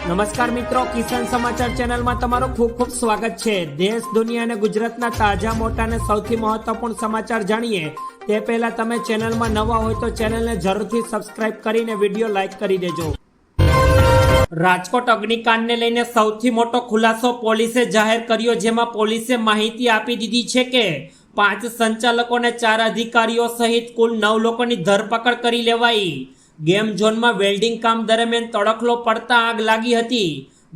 નમસ્કાર મિત્રો, કિસાન સમાચાર ચેનલમાં તમારું ખૂબ ખૂબ સ્વાગત છે। દેશ, દુનિયા અને ગુજરાતના તાજા, મોટા અને સૌથી મહત્વપૂર્ણ સમાચાર જાણીએ તે પહેલા તમે ચેનલમાં નવા હોય તો ચેનલને જરૂરથી સબસ્ક્રાઇબ કરીને વિડીયો લાઈક કરી દેજો। રાજકોટ અગ્નિકાંડને લઈને સૌથી મોટો ખુલાસો પોલીસે જાહેર કર્યો, જેમાં પોલીસે માહિતી આપી દીધી છે કે 5 સંચાલકો અને 4 અધિકારીઓ સહિત કુલ 9 લોકોની ધરપકડ કરી લેવાઈ। ગેમ ઝોનમાં વેલ્ડિંગ કામ દરમિયાન તડખલો પડતા આગ લાગી હતી।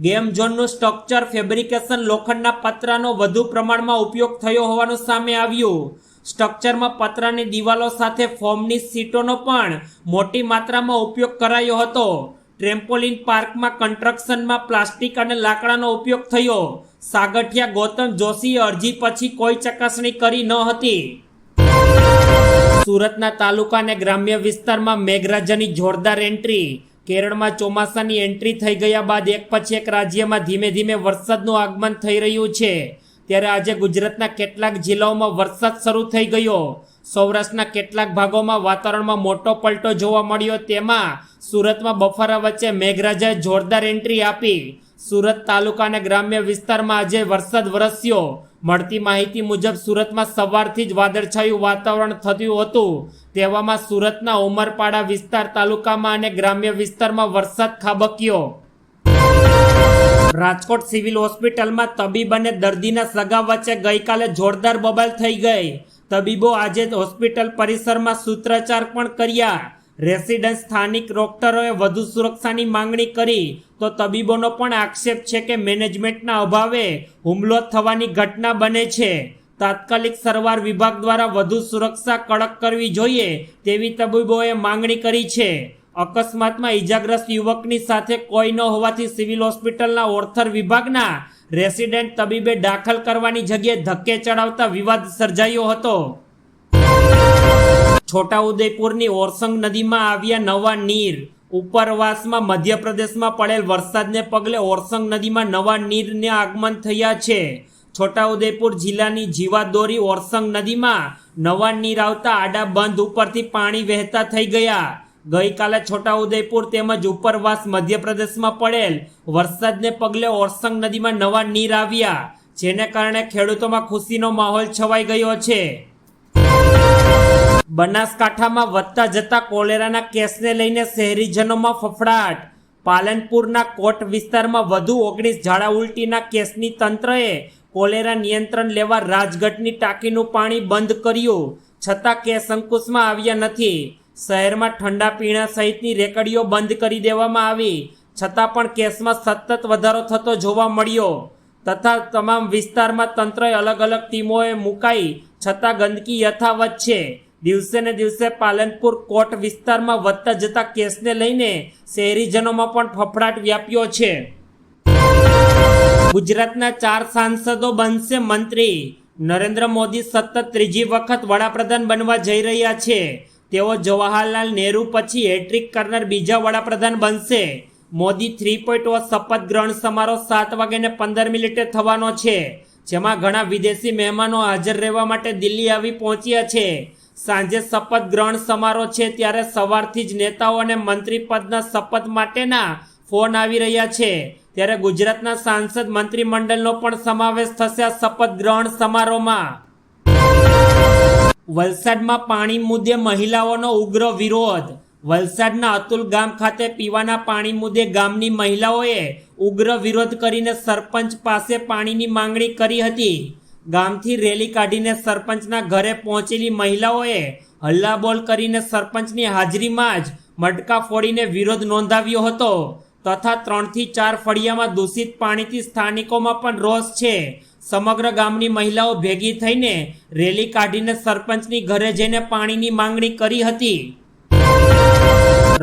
ગેમ ઝોનનું સ્ટ્રક્ચર ફેબ્રિકેશન લોખંડના પતરાનો વધુ પ્રમાણમાં ઉપયોગ થયો હોવાનું સામે આવ્યું। સ્ટ્રક્ચરમાં પતરાની દિવાલો સાથે ફોમની સીટોનો પણ મોટી માત્રામાં ઉપયોગ કરાયો હતો। ટ્રેમ્પોલિન પાર્કમાં કન્સ્ટ્રક્શનમાં પ્લાસ્ટિક અને લાકડાનો ઉપયોગ થયો। સાગઠિયા ગૌતમ જોશીએ અરજી પછી કોઈ ચકાસણી કરી ન હતી। સુરતના તાલુકા અને ગ્રામ્ય વિસ્તારમાં મેઘરાજાની જોરદાર એન્ટ્રી। કેરળમાં ચોમાસાની એન્ટ્રી થઈ ગયા બાદ એક પછી એક રાજ્યમાં ધીમે ધીમે વરસાદનું આગમન થઈ રહ્યું છે, ત્યારે આજે ગુજરાતના કેટલાક જિલ્લાઓમાં વરસાદ શરૂ થઈ ગયો। સૌરાષ્ટ્રના કેટલાક ભાગોમાં વાતાવરણમાં મોટો પલટો જોવા મળ્યો, તેમાં સુરતમાં બફારા વચ્ચે મેઘરાજાએ જોરદાર એન્ટ્રી આપી। સુરત તાલુકા અને ગ્રામ્ય વિસ્તારમાં આજે વરસાદ વરસ્યો। મળતી માહિતી મુજબ સુરતમાં સવારથી જ વાદળછાયું વાતાવરણ થયું હતું, તેવામાં સુરતના ઉમરપાડા વિસ્તાર, તાલુકામાં અને ગ્રામ્ય વિસ્તારમાં વરસાદ ખાબક્યો। રાજકોટ સિવિલ હોસ્પિટલમાં તબીબ અને દર્દીના સગા વચ્ચે ગઈકાલે જોરદાર બબાલ થઈ ગઈ। તબીબો આજે હોસ્પિટલ પરિસરમાં સૂત્રોચ્ચાર પણ કર્યા। રેસિડેન્ટ સ્થાનિક ડોક્ટરોએ વધુ સુરક્ષાની માંગણી કરી, તો તબીબોનો પણ આક્ષેપ છે કે મેનેજમેન્ટના અભાવે હુમલો થવાની ઘટના બને છે। તાત્કાલિક સારવાર વિભાગ દ્વારા વધુ સુરક્ષા કડક કરવી જોઈએ તેવી તબીબોએ માંગણી કરી છે। અકસ્માતમાં ઈજાગ્રસ્ત યુવકની સાથે કોઈ ન હોવાથી સિવિલ હોસ્પિટલના ઓર્થર વિભાગના રેસિડેન્ટ તબીબે દાખલ કરવાની જગ્યાએ ધક્કે ચડાવતા વિવાદ સર્જાયો હતો। છોટાઉદેપુરની ઓરસંગ નદીમાં આવ્યા નવા નીર। ઉપરવાસમાં મધ્યપ્રદેશમાં પડેલ વરસાદને પગલે ઓરસંગ નદીમાં નવા નીરના આગમન થયા છે। છોટાઉદેપુર જિલ્લાની જીવાદોરી ઓરસંગ નદીમાં નવા નીર આવતા આડા બંધ ઉપરથી પાણી વહેતા થઈ ગયા। ગઈકાલે છોટાઉદેપુર તેમજ ઉપરવાસ મધ્યપ્રદેશમાં પડેલ વરસાદને પગલે ઓરસંગ નદીમાં નવા નીર આવ્યા, જેને કારણે ખેડૂતોમાં ખુશીનો માહોલ છવાઈ ગયો છે। બનાસકાંઠામાં વધતા જતા કોલેરાના કેસને લઈને શહેરીજનોમાં ફફડાટ। પાલનપુરના કોટ વિસ્તારમાં વધુ 19 ઝાડા ઉલટીના કેસની તંત્રએ કોલેરા નિયંત્રણ લેવા રાજગઢની ટાંકીનું પાણી બંધ કર્યું, છતાં કેસ અંકુશમાં આવ્યા નથી। શહેરમાં ઠંડા પીણા સહિતની રેકડીઓ બંધ કરી દેવામાં આવી, છતાં પણ કેસમાં સતત વધારો થતો જોવા મળ્યો, તથા તમામ વિસ્તારમાં તંત્રએ અલગ અલગ ટીમોએ મુકાઈ, છતાં ગંદકી યથાવત છે। દિવસે ને દિવસે પાલનપુર કોટ વિસ્તારમાં વધતા જતા કેસને લઈને શહેરીજનોમાં પણ ફફડાટ વ્યાપ્યો છે। ગુજરાતના 4 સાંસદો બનશે મંત્રી। નરેન્દ્ર મોદી સતત ત્રીજી વખત વડાપ્રધાન બનવા જઈ રહ્યા છે। તેઓ જવાહરલાલ નહેરુ પછી હેટ્રિક કરનાર બીજા વડાપ્રધાન બનશે। મોદી 3.0 શપથ ગ્રહણ સમારોહ 7:15 થવાનો છે, જેમાં ઘણા વિદેશી મહેમાનો હાજર રહેવા માટે દિલ્હી આવી પહોંચ્યા છે। સાંજે શપથ ગ્રહણ સમારોહ છે, ત્યારે સવારથી જ નેતાઓ અને મંત્રી પદના શપથ માટેના ફોન આવી રહ્યા છે। ત્યારે ગુજરાતના સાંસદ મંત્રીમંડળનો પણ સમાવેશ થશે આ શપથ ગ્રહણ સમારોહમાં। વલસાડમાં પાણી મુદ્દે મહિલાઓનો ઉગ્ર વિરોધ। વલસાડના અતુલ ગામ ખાતે પીવાના પાણી મુદ્દે ગામની મહિલાઓએ ઉગ્ર વિરોધ કરીને સરપંચ પાસે પાણીની માંગણી કરી હતી। ગામથી રેલી કાઢીને સરપંચના ઘરે પહોંચેલી મહિલાઓએ હલ્લાબોલ કરીને સરપંચની હાજરીમાં જ મટકા ફોડીને વિરોધ નોંધાવ્યો હતો, તથા 3 થી 4 ફળિયામાં દૂષિત પાણીથી સ્થાનિકોમાં પણ રોષ છે। સમગ્ર ગામની મહિલાઓ ભેગી થઈને રેલી કાઢીને સરપંચની ઘરે જઈને પાણીની માંગણી કરી હતી।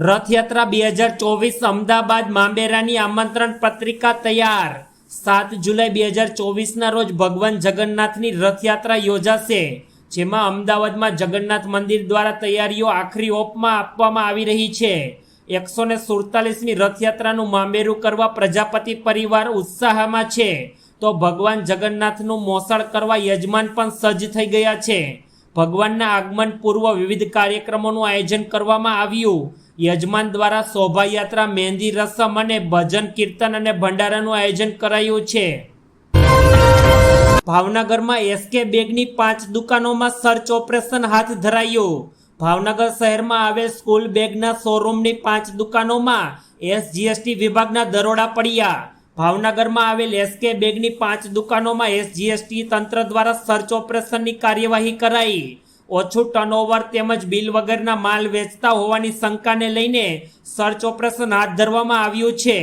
રથયાત્રા 2024 અમદાવાદ મામેરાની આમંત્રણ પત્રિકા તૈયાર। 7 જુલાઈ 2024ના રોજ ભગવાન જગન્નાથની રથયાત્રા યોજાશે, જેમાં અમદાવાદમાં જગન્નાથ મંદિર દ્વારા તૈયારીઓ આખરી ઓપમાં આપવામાં આવી રહી છે। 147મી રથયાત્રાનું મામેરું કરવા પ્રજાપતિ પરિવાર ઉત્સાહમાં છે, તો ભગવાન જગન્નાથનું મોસાળ કરવા યજમાન પણ સજ્જ થઈ ગયા છે। ભગવાનના આગમન પૂર્વ વિવિધ કાર્યક્રમોનું આયોજન કરવામાં આવ્યું, યજમાન દ્વારા શોભાયાત્રા, મહેંદી રસમ અને ભજન કીર્તન અને ભંડારાનું આયોજન કરાયું છે. ભાવનગરમાં એસકે બેગની 5 દુકાનોમાં સર્ચ ઓપરેશન હાથ ધરાયું. ભાવનગર શહેરમાં આવેલ સ્કૂલ બેગના શોરૂમની 5 દુકાનોમાં એસજીએસટી વિભાગના દરોડા પડ્યા. ભાવનગરમાં આવેલ એસકે બેગની 5 દુકાનોમાં એસજીએસટી તંત્ર દ્વારા સર્ચ ઓપરેશનની કાર્યવાહી કરાઈ. ઓછું ટર્નઓવર તેમજ બિલ વગરના માલ વેચતા હોવાની શંકાને લઈને સર્ચ ઓપરેશન હાથ ધરવામાં આવ્યું છે.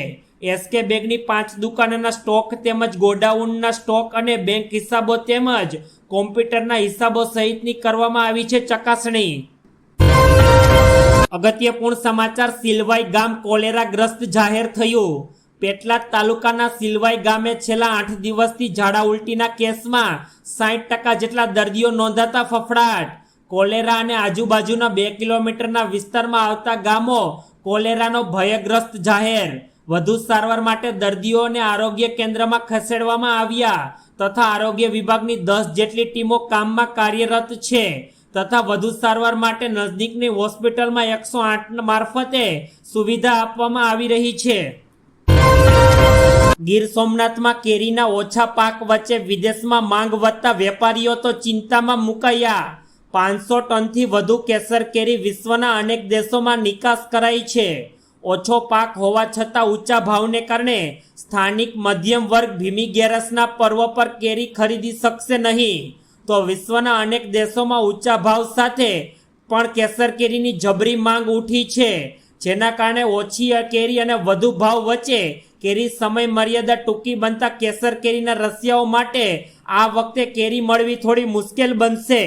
એસકે બેગની 5 દુકાનોના સ્ટોક તેમજ ગોડાઉનના સ્ટોક અને બેંક હિસાબો તેમજ કોમ્પ્યુટરના હિસાબો સહિતની કરવામાં આવી છે ચકાસણી. અગત્યપૂર્ણ સમાચાર, સિલવાઈ ગામ કોલેરાગ્રસ્ત જાહેર થયું. પેટલાદ તાલુકાના સિલવાઈ ગામે છેલ્લા 8 દિવસથી ઝાડા ઉલટીના કેસમાં 60% જેટલા દર્દીઓ નોંધાતા ફફડાટ. કોલેરા અને આજુબાજુના 2 કિલોમીટરના વિસ્તારમાં આવતા ગામો કોલેરાનો ભયગ્રસ્ત જાહેર. વધુ સારવાર માટે દર્દીઓને આરોગ્ય કેન્દ્રમાં ખસેડવામાં આવ્યા તથા આરોગ્ય વિભાગની 10 જેટલી ટીમો કામમાં કાર્યરત છે તથા વધુ સારવાર માટે નજદીકની હોસ્પિટલમાં 108 મારફતે સુવિધા આપવામાં આવી રહી છે. ગીર સોમનાથમાં કેરીના ઓછા પાક વચ્ચે વિદેશમાં માંગ વધતા વેપારીઓ તો ચિંતામાં મુકાયા. 500 ટનથી વધુ કેસર કેરી વિશ્વના અનેક દેશોમાં નિકાસ કરાઈ છે. ઓછો પાક હોવા છતાં ઊંચા ભાવને કારણે સ્થાનિક મધ્યમ વર્ગ ભીમી ગેરસના પર્વ પર કેરી ખરીદી શકશે નહીં, તો વિશ્વના અનેક દેશોમાં ઊંચા ભાવ સાથે પણ કેસર કેરીની જબરી માંગ ઉઠી છે, જેના કારણે ઓછી કેરી અને વધુ ભાવ વચ્ચે કેરી સમય મર્યાદા ટૂંકી બનતા કેસર કેરીના રસિયાઓ માટે આ વખતે કેરી મળવી થોડી મુશ્કેલ બનશે.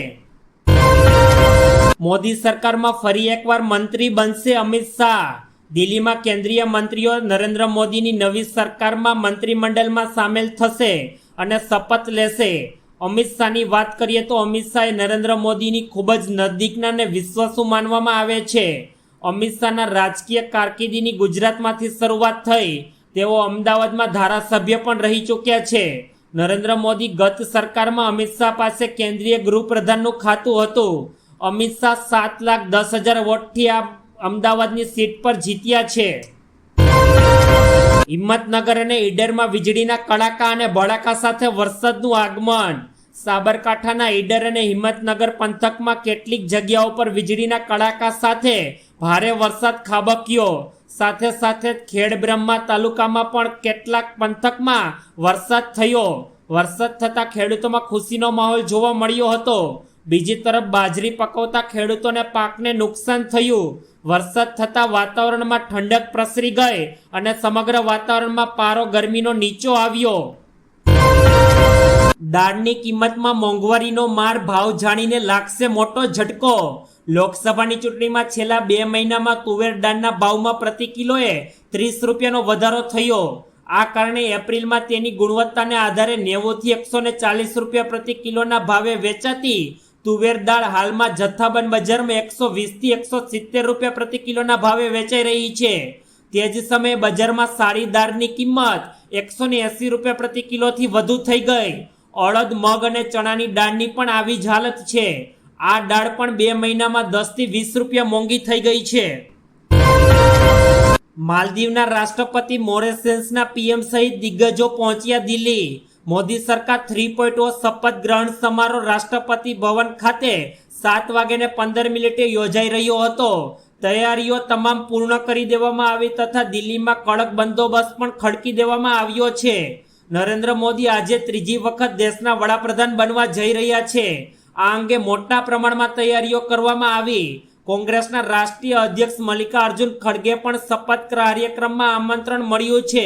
મોદી સરકારમાં ફરી એકવાર મંત્રી બનશે અમિત શાહ. દિલ્હીમાં કેન્દ્રીય મંત્રીઓ નરેન્દ્ર મોદીની નવી સરકારમાં મંત્રીમંડળમાં સામેલ થશે અને શપથ લેશે. અમિત શાહની વાત કરીએ તો અમિત શાહ નરેન્દ્ર મોદીની ખૂબ જ નજીકના અને વિશ્વાસુ માનવામાં આવે છે. અમિત શાહના રાજકીય કારકિર્દીની ગુજરાતમાંથી શરૂઆત થઈ. તેઓ અમદાવાદમાં ધારાસભ્ય પણ રહી ચૂક્યા છે. નરેન્દ્ર મોદી ગત સરકારમાં અમિત શાહ પાસે કેન્દ્રીય ગૃહપ્રધાનનું ખાતું હતું. અમિત શાહ 7,10,000 વોટથી આ અમદાવાદની સીટ પર જીત્યા છે. હિંમતનગર અને ઈડરમાં વીજળીના કડાકા અને ભડાકા સાથે વરસાદનું આગમન. સાબરકાંઠાના ઈડર અને હિંમતનગર પંથકમાં કેટલીક જગ્યાઓ પર વીજળીના કડાકા સાથે ભારે વરસાદ ખાબક્યો. સાથે સાથે ખેડબ્રહ્મા તાલુકામાં પણ કેટલાક પંથકમાં વરસાદ થયો. વરસાદ થતાં ખેડૂતોમાં ખુશીનો માહોલ જોવા મળ્યો હતો. બીજી તરફ બાજરી પકવતા ખેડૂતોને પાકને નુકસાન થયું. વરસાદ થતાં વાતાવરણમાં ઠંડક પ્રસરી ગઈ અને સમગ્ર વાતાવરણમાં પારો ગરમીનો નીચો આવ્યો. દાળની કિંમતમાં મોંઘવારીનો માર, ભાવ જાણીને લાગશે મોટો ઝટકો. લોકસભાની ચૂંટણીમાં છેલ્લા 2 મહિનામાં તુવેર દાળના ભાવમાં પ્રતિ કિલોએ 30 રૂપિયાનો વધારો થયો. આ કારણે એપ્રિલમાં તેની ગુણવત્તાને આધારે 90 થી 140 રૂપિયા પ્રતિ કિલોના ભાવે વેચાતી તુવેર દાળ હાલમાં જથ્થાબંધ બજારમાં 120 થી 170 રૂપિયા પ્રતિ કિલોના ભાવે વેચાઈ રહી છે. તે જ સમયે બજારમાં સારી દાળની કિંમત 180 રૂપિયા પ્રતિ કિલોથી વધુ થઈ ગઈ. અડદ, મગ અને ચણાની દાળની પણ આવી જ હાલત છે. આ દાળ પણ 2 મહિનામાં 10 થી 20 રૂપિયા મોંઘી થઈ ગઈ છે. માલદીવના રાષ્ટ્રપતિ મોરેશિયસના પીએમ સહિત દિગ્ગજો પહોંચ્યા દિલ્હી. મોદી સરકાર 3.0 શપથ ગ્રહણ સમારોહ રાષ્ટ્રપતિ ભવન ખાતે 7:15 યોજાઈ રહ્યો હતો. તૈયારીઓ તમામ પૂર્ણ કરી દેવામાં આવી તથા દિલ્હીમાં કડક બંદોબસ્ત પણ ખડકી દેવામાં આવ્યો છે. નરેન્દ્ર મોદી આજે 3જી વખત દેશના વડાપ્રધાન બનવા જઈ રહ્યા છે. આ અંગે મોટા પ્રમાણમાં તૈયારીઓ કરવામાં આવી. કોંગ્રેસના રાષ્ટ્રીય અધ્યક્ષ મલ્લિકાર્જુન ખડગે પણ શપથ કાર્યક્રમમાં આમંત્રણ મળ્યું છે.